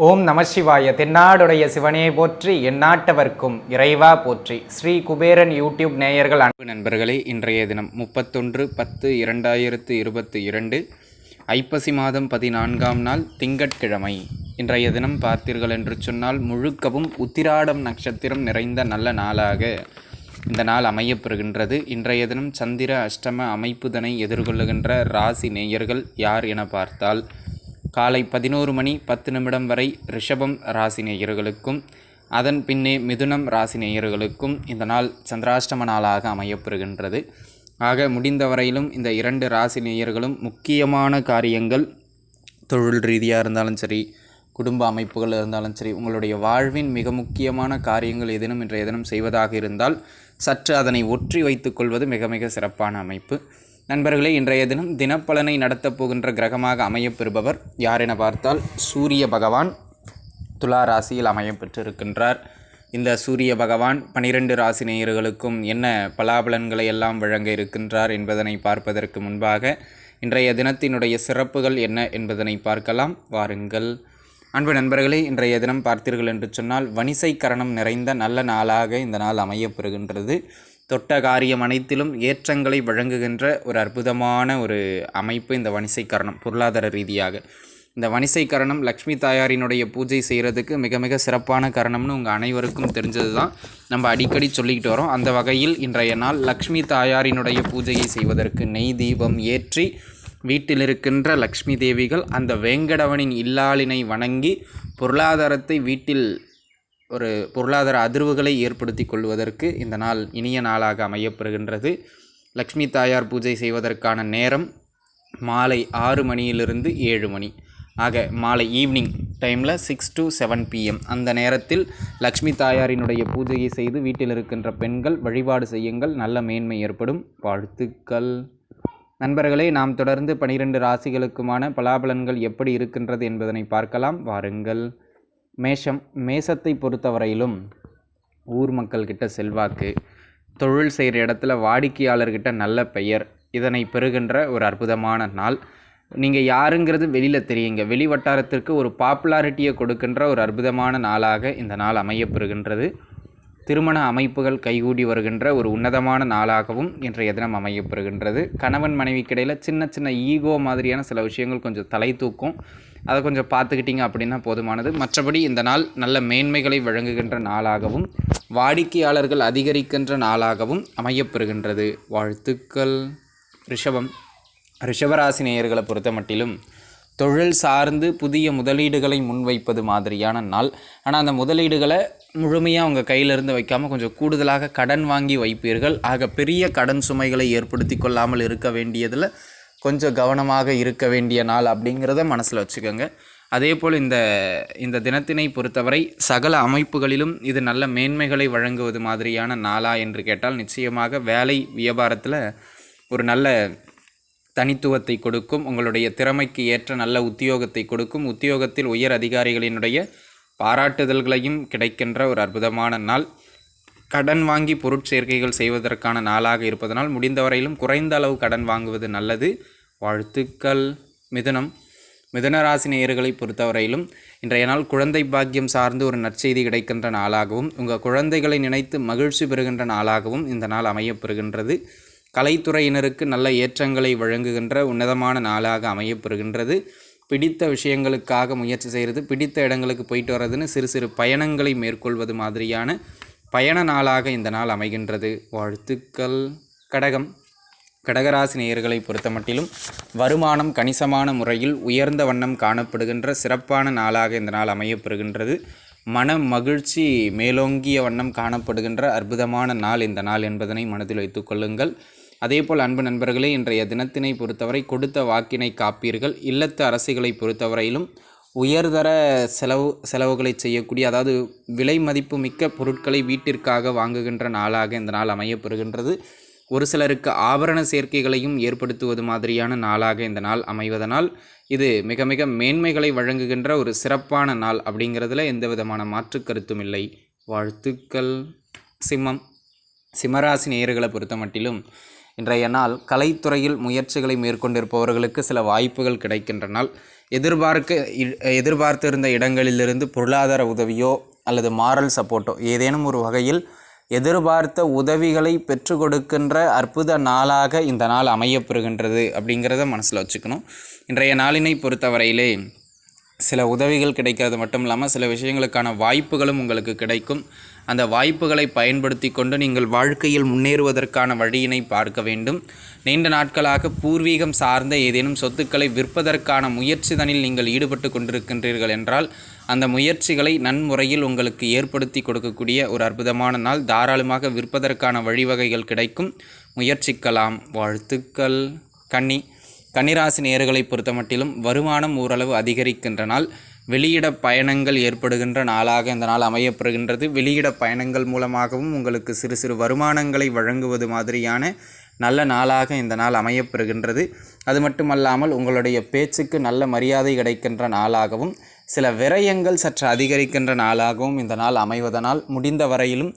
ஓம் நமசிவாய. தென்னாடுடைய சிவனே போற்றி, எந்நாட்டவர்க்கும் இறைவா போற்றி. ஸ்ரீ குபேரன் யூடியூப் நேயர்கள் அன்பு நண்பர்களே, இன்றைய தினம் 31/10/2022 ஐப்பசி மாதம் 14ஆம் நாள் திங்கட்கிழமை. இன்றைய தினம் பார்த்தீர்கள் என்று சொன்னால் முழுக்கவும் உத்திராடம் நட்சத்திரம் நிறைந்த நல்ல நாளாக இந்த நாள் அமையப்பெறுகின்றது. இன்றைய தினம் சந்திர அஷ்டம அமைப்புதனை எதிர்கொள்ளுகின்ற ராசி நேயர்கள் யார் என பார்த்தால், காலை 11:10 வரை ரிஷபம் ராசி நேயர்களுக்கும், அதன் பின்னே மிதுனம் ராசி நேயர்களுக்கும் இந்த நாள் சந்திராஷ்டம நாளாக அமையப்பெறுகின்றது. ஆக முடிந்தவரையிலும் இந்த 2 ராசி நேயர்களும் முக்கியமான காரியங்கள், தொழில் ரீதியாக இருந்தாலும் சரி, குடும்ப அமைப்புகள் இருந்தாலும் சரி, உங்களுடைய வாழ்வின் மிக முக்கியமான காரியங்கள் எதினும் இன்றைய தினம் செய்வதாக இருந்தால் சற்று அதனை ஒற்றி வைத்துக் கொள்வது மிக மிக சிறப்பான அமைப்பு. நண்பர்களே, இன்றைய தினம் தினப்பலனை நடத்தப் போகின்ற கிரகமாக அமையப்பெறுபவர் யார் என பார்த்தால், சூரிய பகவான் துலா ராசியில் அமையப்பெற்றிருக்கின்றார். இந்த சூரிய பகவான் 12 ராசி நேயர்களுக்கும் என்ன பலாபலன்களை எல்லாம் வழங்க இருக்கின்றார் என்பதனை பார்ப்பதற்கு முன்பாக இன்றைய தினத்தினுடைய சிறப்புகள் என்ன என்பதனை பார்க்கலாம். வாருங்கள். அன்பு நண்பர்களே, இன்றைய தினம் பார்த்தீர்கள் என்று சொன்னால் வணிசை கரணம் நிறைந்த நல்ல நாளாக இந்த நாள் அமையப்பெறுகின்றது. தொட்ட காரியம் அனைத்திலும் ஏற்றங்களை வழங்குகின்ற ஒரு அற்புதமான ஒரு அமைப்பு இந்த வணிசை கரணம். பொருளாதார ரீதியாக இந்த வணிசை கரணம் லக்ஷ்மி தாயாரினுடைய பூஜை செய்கிறதுக்கு மிக மிக சிறப்பான கரணம்னு உங்கள் அனைவருக்கும் தெரிஞ்சது தான். நம்ம அடிக்கடி சொல்லிக்கிட்டு வரோம். அந்த வகையில் இன்றைய நாள் லக்ஷ்மி தாயாரினுடைய பூஜையை செய்வதற்கு நெய் தீபம் ஏற்றி வீட்டில் இருக்கின்ற லக்ஷ்மி தேவிகள் அந்த வேங்கடவனின் இல்லாளினை வணங்கி பொருளாதாரத்தை வீட்டில் ஒரு பொருளாதார அதிர்வுகளை ஏற்படுத்தி கொள்வதற்கு இந்த நாள் இனிய நாளாக அமையப்பெறுகின்றது. லக்ஷ்மி தாயார் பூஜை செய்வதற்கான நேரம் மாலை 6 மணியிலிருந்து 7 மணி. ஆக மாலை ஈவினிங் டைமில் 6 to 7 PM அந்த நேரத்தில் லக்ஷ்மி தாயாரினுடைய பூஜையை செய்து வீட்டில் இருக்கின்ற பெண்கள் வழிபாடு செய்யுங்கள். நல்ல மேன்மை ஏற்படும். வாழ்த்துக்கள். நண்பர்களே, நாம் தொடர்ந்து 12 ராசிகளுக்குமான பலாபலன்கள் எப்படி இருக்கின்றது என்பதனை பார்க்கலாம். வாருங்கள். மேசத்தை பொறுத்தவரையிலும் ஊர் மக்கள்கிட்ட செல்வாக்கு, தொழில் செய்கிற இடத்துல வாடிக்கையாளர்கிட்ட நல்ல பெயர், இதனை பெறுகின்ற ஒரு அற்புதமான நாள். நீங்கள் யாருங்கிறது வெளியில் தெரியுங்க. வெளி வட்டாரத்திற்கு ஒரு பாப்புலாரிட்டியை கொடுக்கின்ற ஒரு அற்புதமான நாளாக இந்த நாள் அமையப்பெறுகின்றது. திருமண அமைப்புகள் கைகூடி வருகின்ற ஒரு உன்னதமான நாளாகவும் இன்றைய தினம் அமையப்பெறுகின்றது. கணவன் மனைவிக்கிடையில் சின்ன சின்ன ஈகோ மாதிரியான சில விஷயங்கள் கொஞ்சம் தலை தூக்கும். அதை கொஞ்சம் பார்த்துக்கிட்டிங்க அப்படின்னா போதுமானது. மற்றபடி இந்த நாள் நல்ல மேன்மைகளை வழங்குகின்ற நாளாகவும் வாடிக்கையாளர்கள் அதிகரிக்கின்ற நாளாகவும் அமையப்பெறுகின்றது. வாழ்த்துக்கள். ரிஷபராசி நேயர்களை பொறுத்த மட்டிலும் தொழில் சார்ந்து புதிய முதலீடுகளை முன்வைப்பது மாதிரியான நாள். ஆனால் அந்த முதலீடுகளை முழுமையாக உங்கள் கையிலிருந்து வைக்காமல் கொஞ்சம் கூடுதலாக கடன் வாங்கி வைப்பீர்கள். ஆக பெரிய கடன் சுமைகளை ஏற்படுத்தி கொள்ளாமல் இருக்க வேண்டியதில் கொஞ்சம் கவனமாக இருக்க வேண்டிய நாள் அப்படிங்கிறத மனசில் வச்சுக்கோங்க. அதே போல் இந்த தினத்தினை பொறுத்தவரை சகல அமைப்புகளிலும் இது நல்ல மேன்மைகளை வழங்குவது மாதிரியான நாளா என்று கேட்டால் நிச்சயமாக வேலை வியாபாரத்தில் ஒரு நல்ல தனித்துவத்தை கொடுக்கும். உங்களுடைய திறமைக்கு ஏற்ற நல்ல உத்தியோகத்தை கொடுக்கும். உத்தியோகத்தில் உயர் அதிகாரிகளினுடைய பாராட்டுதல்களையும் கிடைக்கின்ற ஒரு அற்புதமான நாள். கடன் வாங்கி பொருட்சேர்க்கைகள் செய்வதற்கான நாளாக இருப்பதனால் முடிந்தவரையிலும் குறைந்த அளவு கடன் வாங்குவது நல்லது. வாழ்த்துக்கள். மிதுனராசி நேயர்களை பொறுத்தவரையிலும் இன்றைய நாள் குழந்தை பாக்கியம் சார்ந்து ஒரு நற்செய்தி கிடைக்கின்ற நாளாகவும் உங்கள் குழந்தைகளை நினைத்து மகிழ்ச்சி பெறுகின்ற நாளாகவும் இந்த நாள் அமையப்பெறுகின்றது. கலைத்துறையினருக்கு நல்ல ஏற்றங்களை வழங்குகின்ற உன்னதமான நாளாக அமையப்பெறுகின்றது. பிடித்த விஷயங்களுக்காக முயற்சி செய்கிறது, பிடித்த இடங்களுக்கு போயிட்டு வர்றதுன்னு சிறு சிறு பயணங்களை மேற்கொள்வது மாதிரியான பயண நாளாக இந்த நாள் அமைகின்றது. வாழ்த்துக்கள். கடகராசி நேயர்களை பொறுத்த மட்டிலும் வருமானம் கணிசமான முறையில் உயர்ந்த வண்ணம் காணப்படுகின்ற சிறப்பான நாளாக இந்த நாள் அமையப்பெறுகின்றது. மன மகிழ்ச்சி மேலோங்கிய வண்ணம் காணப்படுகின்ற அற்புதமான நாள் இந்த நாள் என்பதனை மனதில் வைத்துக் கொள்ளுங்கள். அதேபோல் அன்பு நண்பர்களே, இன்றைய தினத்தினை பொறுத்தவரை கொடுத்த வாக்கினை காப்பீர்கள். இல்லத்து அரசிகளை பொறுத்தவரையிலும் உயர்தர செலவுகளை செய்யக்கூடிய, அதாவது விலை மதிப்பு மிக்க பொருட்களை வீட்டிற்காக வாங்குகின்ற நாளாக இந்த நாள் அமையப்பெறுகின்றது. ஒரு சிலருக்கு ஆபரண சேர்க்கைகளையும் ஏற்படுத்துவது மாதிரியான நாளாக இந்த நாள் அமைவதனால் இது மிக மிக மேன்மைகளை வழங்குகின்ற ஒரு சிறப்பான நாள் அப்படிங்கிறதுல எந்த விதமான மாற்று கருத்தும் இல்லை. வாழ்த்துக்கள். சிம்மராசி நேயர்களை பொறுத்த மட்டிலும் இன்றைய நாள் கலைத்துறையில் முயற்சிகளை மேற்கொண்டிருப்பவர்களுக்கு சில வாய்ப்புகள் கிடைக்கின்ற நாள். எதிர்பார்த்திருந்த இடங்களிலிருந்து பொருளாதார உதவியோ அல்லது மாரல் சப்போர்ட்டோ ஏதேனும் ஒரு வகையில் எதிர்பார்த்த உதவிகளை பெற்று கொடுக்கின்ற அற்புத நாளாக இந்த நாள் அமையப்பெறுகின்றது அப்படிங்கிறத மனசில் வச்சுக்கணும். இன்றைய நாளினை பொறுத்தவரையிலே சில உதவிகள் கிடைக்கிறது மட்டும் இல்லாமல் சில விஷயங்களுக்கான வாய்ப்புகளும் உங்களுக்கு கிடைக்கும். அந்த வாய்ப்புகளை பயன்படுத்தி கொண்டு நீங்கள் வாழ்க்கையில் முன்னேறுவதற்கான வழியினை பார்க்க வேண்டும். நீண்ட நாட்களாக பூர்வீகம் சார்ந்த ஏதேனும் சொத்துக்களை விற்பதற்கான முயற்சிதனில் நீங்கள் ஈடுபட்டு கொண்டிருக்கின்றீர்கள் என்றால் அந்த முயற்சிகளை நன்முறையில் உங்களுக்கு ஏற்படுத்தி கொடுக்கக்கூடிய ஒரு அற்புதமான நாள். தாராளமாக விற்பதற்கான வழிவகைகள் கிடைக்கும், முயற்சிக்கலாம். வாழ்த்துக்கள். கன்னிராசி நேயர்களை பொறுத்த மட்டிலும் வருமானம் ஓரளவு அதிகரிக்கின்ற நாள். வெளியிட பயணங்கள் ஏற்படுகின்ற நாளாக இந்த நாள் அமையப்படுகின்றது. வெளியிட பயணங்கள் மூலமாகவும் உங்களுக்கு சிறு சிறு வருமானங்களை வழங்குவது மாதிரியான நல்ல நாளாக இந்த நாள் அமையப்பெறுகின்றது. அது மட்டுமல்லாமல் உங்களுடைய பேச்சுக்கு நல்ல மரியாதை கிடைக்கின்ற நாளாகவும் சில விரயங்கள் சற்று அதிகரிக்கின்ற நாளாகவும் இந்த நாள் அமைவதனால் முடிந்த வரையிலும்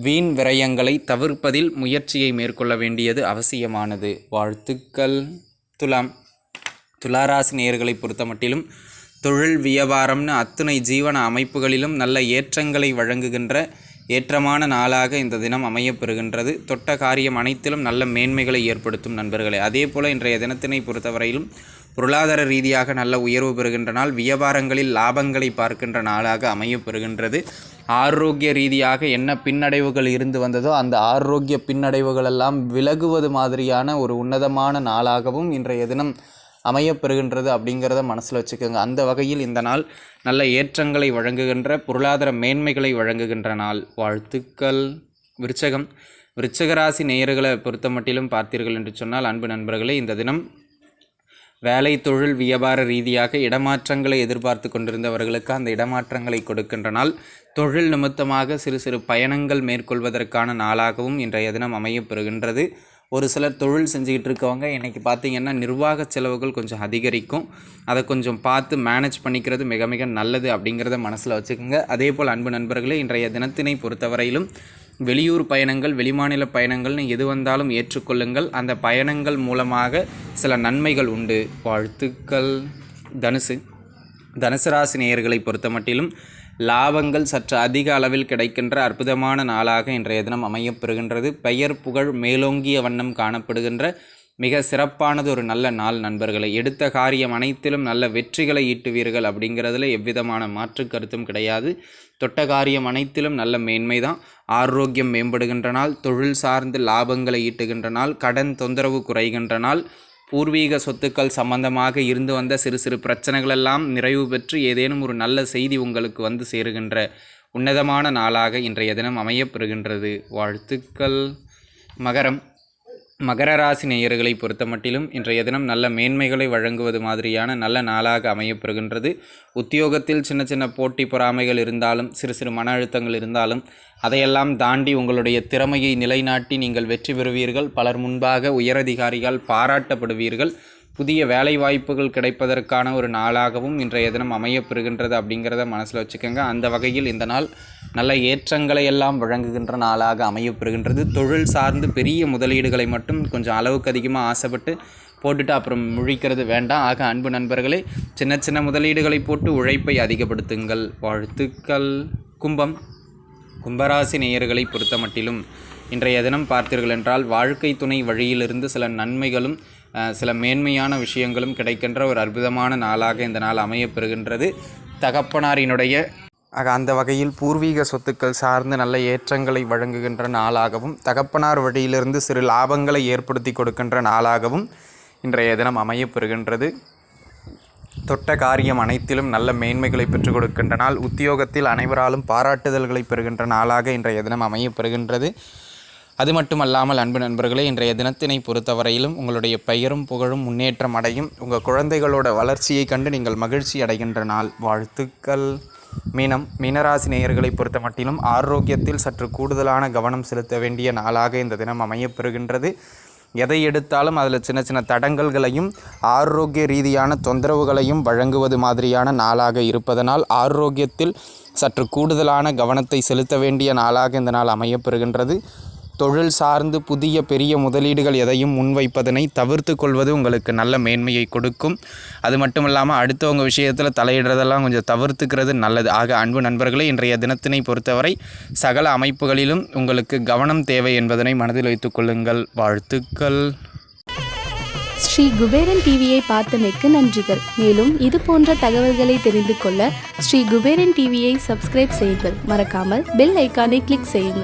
வீண் விரயங்களை தவிர்ப்பதில் முயற்சியை மேற்கொள்ள வேண்டியது அவசியமானது. வாழ்த்துக்கள். துளாராசி நேயர்களை பொறுத்த மட்டிலும் தொழில் வியாபாரம்னு அத்துணை ஜீவன அமைப்புகளிலும் நல்ல ஏற்றங்களை வழங்குகின்ற ஏற்றமான நாளாக இந்த தினம் அமையப்பெறுகின்றது. தொட்ட காரியம் அனைத்திலும் நல்ல மேன்மைகளை ஏற்படுத்தும் நண்பர்களே. அதே போல் இன்றைய தினத்தினை பொறுத்தவரையிலும் பொருளாதார ரீதியாக நல்ல உயர்வு பெறுகின்ற நாள். வியாபாரங்களில் லாபங்களை பார்க்கின்ற நாளாக அமையப்பெறுகின்றது. ஆரோக்கிய ரீதியாக என்ன பின்னடைவுகள் இருந்து வந்ததோ அந்த ஆரோக்கிய பின்னடைவுகளெல்லாம் விலகுவது மாதிரியான ஒரு உன்னதமான நாளாகவும் இன்றைய தினம் அமையப்பெறுகின்றது அப்படிங்கிறத மனசில் வச்சுக்கோங்க. அந்த வகையில் இந்த நாள் நல்ல ஏற்றங்களை வழங்குகின்ற பொருளாதார மேன்மைகளை வழங்குகின்ற நாள். வாழ்த்துக்கள். விருச்சகராசி நேயர்களை பொறுத்த மட்டிலும் பார்த்தீர்கள் என்று சொன்னால் அன்பு நண்பர்களே, இந்த தினம் வேலை தொழில் வியாபார ரீதியாக இடமாற்றங்களை எதிர்பார்த்து கொண்டிருந்தவர்களுக்கு அந்த இடமாற்றங்களை கொடுக்கின்ற நாள். தொழில் நிமித்தமாக சிறு சிறு பயணங்கள் மேற்கொள்வதற்கான நாளாகவும் இன்றைய தினம் அமையப்பெறுகின்றது. ஒரு சிலர் தொழில் செஞ்சுக்கிட்டு இருக்கவங்க இன்றைக்கி பார்த்திங்கன்னா நிர்வாக செலவுகள் கொஞ்சம் அதிகரிக்கும். அதை கொஞ்சம் பார்த்து மேனேஜ் பண்ணிக்கிறது மிக மிக நல்லது அப்படிங்கிறத மனசில் வச்சுக்கோங்க. அதே போல் அன்பு நண்பர்களே, இன்றைய தினத்தினை பொறுத்தவரையிலும் வெளியூர் பயணங்கள் வெளிமாநில பயணங்கள்னு எது வந்தாலும் ஏற்றுக்கொள்ளுங்கள். அந்த பயணங்கள் மூலமாக சில நன்மைகள் உண்டு. வாழ்த்துக்கள். தனுசு ராசி நேயர்களை பொறுத்த மட்டிலும் லாபங்கள் சற்று அதிக அளவில் கிடைக்கின்ற அற்புதமான நாளாக இன்றைய தினம் அமையப்பெறுகின்றது. பெயர் புகழ் மேலோங்கிய வண்ணம் காணப்படுகின்ற மிக சிறப்பானது ஒரு நல்ல நாள் நண்பர்களை. எடுத்த காரியம் அனைத்திலும் நல்ல வெற்றிகளை ஈட்டுவீர்கள் அப்படிங்கிறதுல எவ்விதமான மாற்று கருத்தும் கிடையாது. தொட்ட காரியம் அனைத்திலும் நல்ல மேன்மைதான். ஆரோக்கியம் மேம்படுகின்ற நாள். தொழில் சார்ந்து லாபங்களை ஈட்டுகின்ற நாள். கடன் தொந்தரவு குறைகின்ற நாள். பூர்வீக சொத்துக்கள் சம்பந்தமாக இருந்து வந்த சிறு சிறு பிரச்சனைகளெல்லாம் நிறைவு பெற்று ஏதேனும் ஒரு நல்ல செய்தி உங்களுக்கு வந்து சேருகின்ற உன்னதமான நாளாக இன்றைய தினம் அமையப்பெறுகின்றது. வாழ்த்துக்கள். மகர ராசி நேயர்களை பொறுத்த மட்டிலும் இன்றைய தினம் நல்ல மேன்மைகளை வழங்குவது மாதிரியான நல்ல நாளாக அமையப்பெறுகின்றது. உத்தியோகத்தில் சின்ன சின்ன போட்டி பொறாமைகள் இருந்தாலும் சிறு சிறு மன அழுத்தங்கள் இருந்தாலும் அதையெல்லாம் தாண்டி உங்களுடைய திறமையை நிலைநாட்டி நீங்கள் வெற்றி பெறுவீர்கள். பலர் முன்பாக உயரதிகாரிகள் பாராட்டப்படுவீர்கள். புதிய வேலை வாய்ப்புகள் கிடைப்பதற்கான ஒரு நாளாகவும் இன்றைய தினம் அமையப்பெறுகின்றது அப்படிங்கிறத மனசில் வச்சுக்கோங்க. அந்த வகையில் இந்த நாள் நல்ல ஏற்றங்களை எல்லாம் வழங்குகின்ற நாளாக அமையப்பெறுகின்றது. தொழில் சார்ந்து பெரிய முதலீடுகளை மட்டும் கொஞ்சம் அளவுக்கு அதிகமாக ஆசைப்பட்டு போட்டுட்டு அப்புறம் முழிக்கிறது வேண்டாம். ஆக அன்பு நண்பர்களே, சின்ன சின்ன முதலீடுகளை போட்டு உழைப்பை அதிகப்படுத்துங்கள். வாழ்த்துக்கள். கும்பராசி நேயர்களை பொறுத்த மட்டிலும் இன்றைய தினம் பார்த்தீர்கள் என்றால் வாழ்க்கை துணை வழியிலிருந்து சில நன்மைகளும் சில மேன்மையான விஷயங்களும் கிடைக்கின்ற ஒரு அற்புதமான நாளாக இந்த நாள் அமையப்பெறுகின்றது. தகப்பனாரினுடைய அந்த வகையில் பூர்வீக சொத்துக்கள் சார்ந்து நல்ல ஏற்றங்களை வழங்குகின்ற நாளாகவும் தகப்பனார் வழியிலிருந்து சிறு லாபங்களை ஏற்படுத்தி கொடுக்கின்ற நாளாகவும் இன்றைய தினம் அமையப்பெறுகின்றது. தொட்ட காரியம் அனைத்திலும் நல்ல மேன்மைகளை பெற்றுக் கொடுக்கின்ற நாள். உத்தியோகத்தில் அனைவராலும் பாராட்டுதல்களை பெறுகின்ற நாளாக இன்றைய தினம் அமையப்பெறுகின்றது. அது மட்டுமல்லாமல் அன்பு நண்பர்களே, இன்றைய தினத்தினை பொறுத்தவரையிலும் உங்களுடைய பெயரும் புகழும் முன்னேற்றம் அடையும். உங்கள் குழந்தைகளோட வளர்ச்சியை கண்டு நீங்கள் மகிழ்ச்சி அடைகின்ற நாள். வாழ்த்துக்கள். மீனராசி நேயர்களை பொறுத்த மட்டிலும் ஆரோக்கியத்தில் சற்று கூடுதலான கவனம் செலுத்த வேண்டிய நாளாக இந்த தினம் அமையப்பெறுகின்றது. எதை எடுத்தாலும் அதில் சின்ன சின்ன தடங்கல்களையும் ஆரோக்கிய ரீதியான தொந்தரவுகளையும் வழங்குவது மாதிரியான நாளாக இருப்பதனால் ஆரோக்கியத்தில் சற்று கூடுதலான கவனத்தை செலுத்த வேண்டிய நாளாக இந்த நாள் அமையப்பெறுகின்றது. தொழில் சார்ந்து புதிய பெரிய முதலீடுகள் எதையும் முன்வைப்பதனை தவிர்த்து கொள்வது உங்களுக்கு நல்ல மேன்மையை கொடுக்கும். அது மட்டும் இல்லாமல் அடுத்தவங்க விஷயத்தில் தலையிடுறதெல்லாம் கொஞ்சம் தவிர்த்துக்கிறது நல்லது. ஆக அன்பு நண்பர்களே, இன்றைய தினத்தினை பொறுத்தவரை சகல அமைப்புகளிலும் உங்களுக்கு கவனம் தேவை என்பதனை மனதில் வைத்துக் கொள்ளுங்கள். வாழ்த்துக்கள். ஸ்ரீ குபேரன் டிவியை பார்த்தமைக்கு நன்றிகள். மேலும் இது போன்ற தகவல்களை தெரிந்து கொள்ள ஸ்ரீ குபேரன் டிவியை சப்ஸ்கிரைப் செய்யுங்கள். மறக்காமல் பெல் ஐக்கானை கிளிக் செய்யுங்கள்.